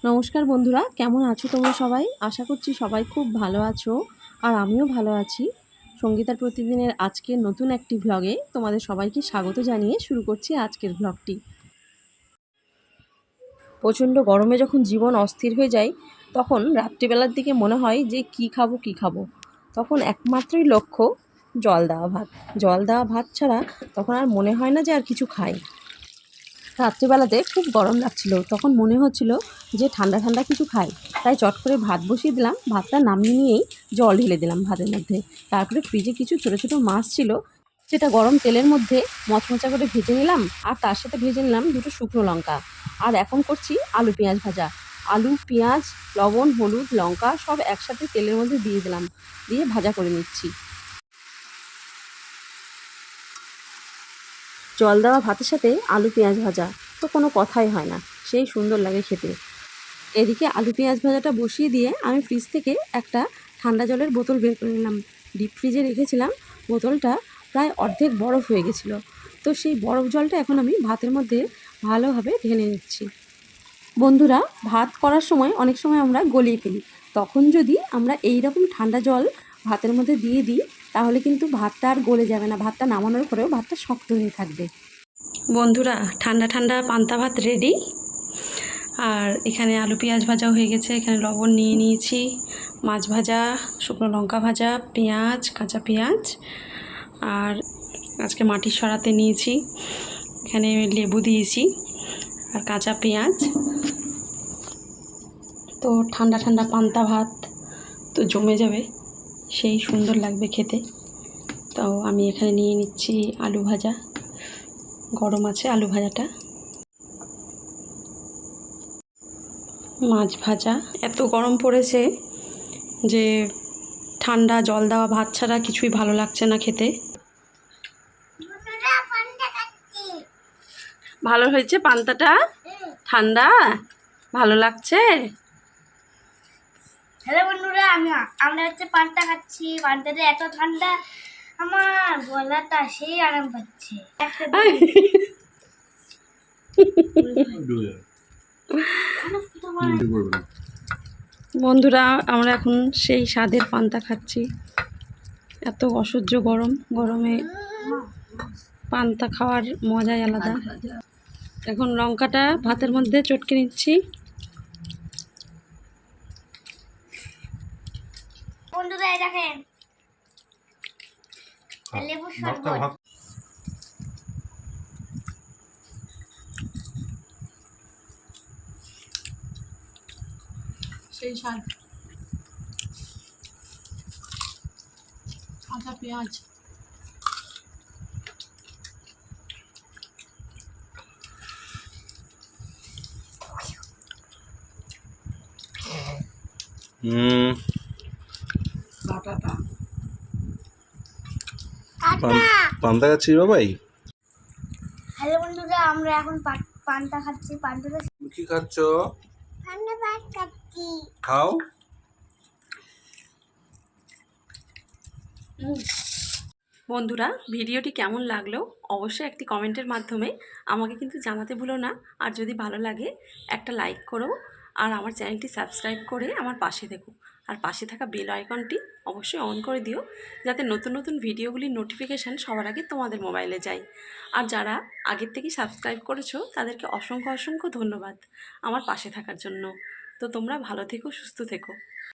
নমস্কার বন্ধুরা, কেমন আছো তোমরা সবাই? আশা করছি সবাই খুব ভালো আছো আর আমিও ভালো আছি। সঙ্গীতার প্রতিদিনের আজকের নতুন একটি ভ্লগে তোমাদের সবাইকে স্বাগত জানিয়ে শুরু করছি আজকের ভ্লগটি। প্রচণ্ড গরমে যখন জীবন অস্থির হয়ে যায় তখন রাত্রিবেলার দিকে মনে হয় যে কি খাবো। তখন একমাত্রই লক্ষ্য জল দেওয়া ভাত ছাড়া তখন আর মনে হয় না যে আর কিছু খাই। রাত্রিবেলাতে খুব গরম লাগছিল, তখন মনে হচ্ছিল যে ঠান্ডা ঠান্ডা কিছু খাই। তাই চট করে ভাত বসিয়ে দিলাম, ভাতটা নামিয়ে নিয়েই জল ঢেলে দিলাম ভাতের মধ্যে। তারপরে ফ্রিজে কিছু ছোটো ছোটো মাছ ছিল, যেটা গরম তেলের মধ্যে মচমচা করে ভেজে নিলাম, আর তার সাথে ভেজে নিলাম দুটো শুকনো লঙ্কা। আর এখন করছি আলু পেঁয়াজ ভাজা। আলু, পেঁয়াজ, লবণ, হলুদ, লঙ্কা সব একসাথে তেলের মধ্যে দিয়ে দিলাম, দিয়ে ভাজা করে নিচ্ছি। জল দেওয়া ভাতের সাথে আলু পেঁয়াজ ভাজা তো কোনো কথাই হয় না, সেই সুন্দর লাগে খেতে। এদিকে আলু পেঁয়াজ ভাজাটা বসিয়ে দিয়ে আমি ফ্রিজ থেকে একটা ঠান্ডা জলের বোতল বের করে নিলাম। ডিপ ফ্রিজে রেখেছিলাম, বোতলটা প্রায় অর্ধেক বরফ হয়ে গেছিলো। তো সেই বরফ জলটা এখন আমি ভাতের মধ্যে ভালোভাবে ঢেলে নিচ্ছি। বন্ধুরা, ভাত করার সময় অনেক সময় আমরা গলিয়ে ফেলি, তখন যদি আমরা এই রকম ঠান্ডা জল ভাতের মধ্যে দিয়ে দিই তাহলে কিন্তু ভাতটা আর গলে যাবে না, ভাতটা নামানোর পরেও ভাতটা শক্ত হয়ে থাকবে। বন্ধুরা, ঠান্ডা ঠান্ডা পান্তা ভাত রেডি। আর এখানে আলু পেঁয়াজ ভাজাও হয়ে গেছে, এখানে লবণ নিয়ে নিয়েছি, মাছ ভাজা, শুকনো লঙ্কা ভাজা, পেঁয়াজ, কাঁচা পেঁয়াজ, আর আজকে মাটির সরাতে নিয়েছি, এখানে লেবু দিয়েছি আর কাঁচা পেঁয়াজ। তো ঠান্ডা ঠান্ডা পান্তা ভাত তো জমে যাবে, সেই সুন্দর লাগবে খেতে। তো আমি এখানে নিয়ে নিচ্ছি আলু ভাজা, গরম আছে আলু ভাজাটা, মাছ ভাজা। এত গরম পড়েছে যে ঠান্ডা জল দেওয়া ভাত ছাড়া কিছুই ভালো লাগছে না খেতে। ভালো হয়েছে পান্তাটা? ঠান্ডা ভালো লাগছে? হ্যালো বন্ধুরা, আমরা হচ্ছে পান্তা খাচ্ছি। পান্তাটা এত ঠান্ডা, আমার গলাটা সেই আরাম পাচ্ছে। বন্ধুরা, আমরা এখন সেই স্বাদের পান্তা খাচ্ছি। এত অসহ্য গরম, গরমে পান্তা খাওয়ার মজাই আলাদা। এখন লঙ্কাটা ভাতের মধ্যে চটকে নিচ্ছি। বন্ধুরা, এই দেখেন লেবুর শরবত। সেই স্বাদ, কাঁচা পেঁয়াজ, পান্তা খাচ্ছি বাবাই। হ্যালো বন্ধুরা, আমরা এখন পান্তা খাচ্ছি। পান্তাটা কি খাচ্ছ? পান্তা ভাত খাচ্ছি। খাও। বন্ধুরা, ভিডিওটি কেমন লাগলো অবশ্যই একটি কমেন্টের মাধ্যমে আমাকে কিন্তু জানাতে ভুলো না। আর যদি ভালো লাগে একটা লাইক করো, আর আমার চ্যানেলটি সাবস্ক্রাইব করে আমার পাশে থেকো। আর পাশে থাকা বেল আইকনটি অবশ্যই অন করে দিও, যাতে নতুন নতুন ভিডিওগুলির নোটিফিকেশান সবার আগে তোমাদের মোবাইলে যায়। আর যারা আগের থেকেই সাবস্ক্রাইব করেছো তাদেরকে অসংখ্য অসংখ্য ধন্যবাদ আমার পাশে থাকার জন্য। তো তোমরা ভালো থেকো, সুস্থ থেকো।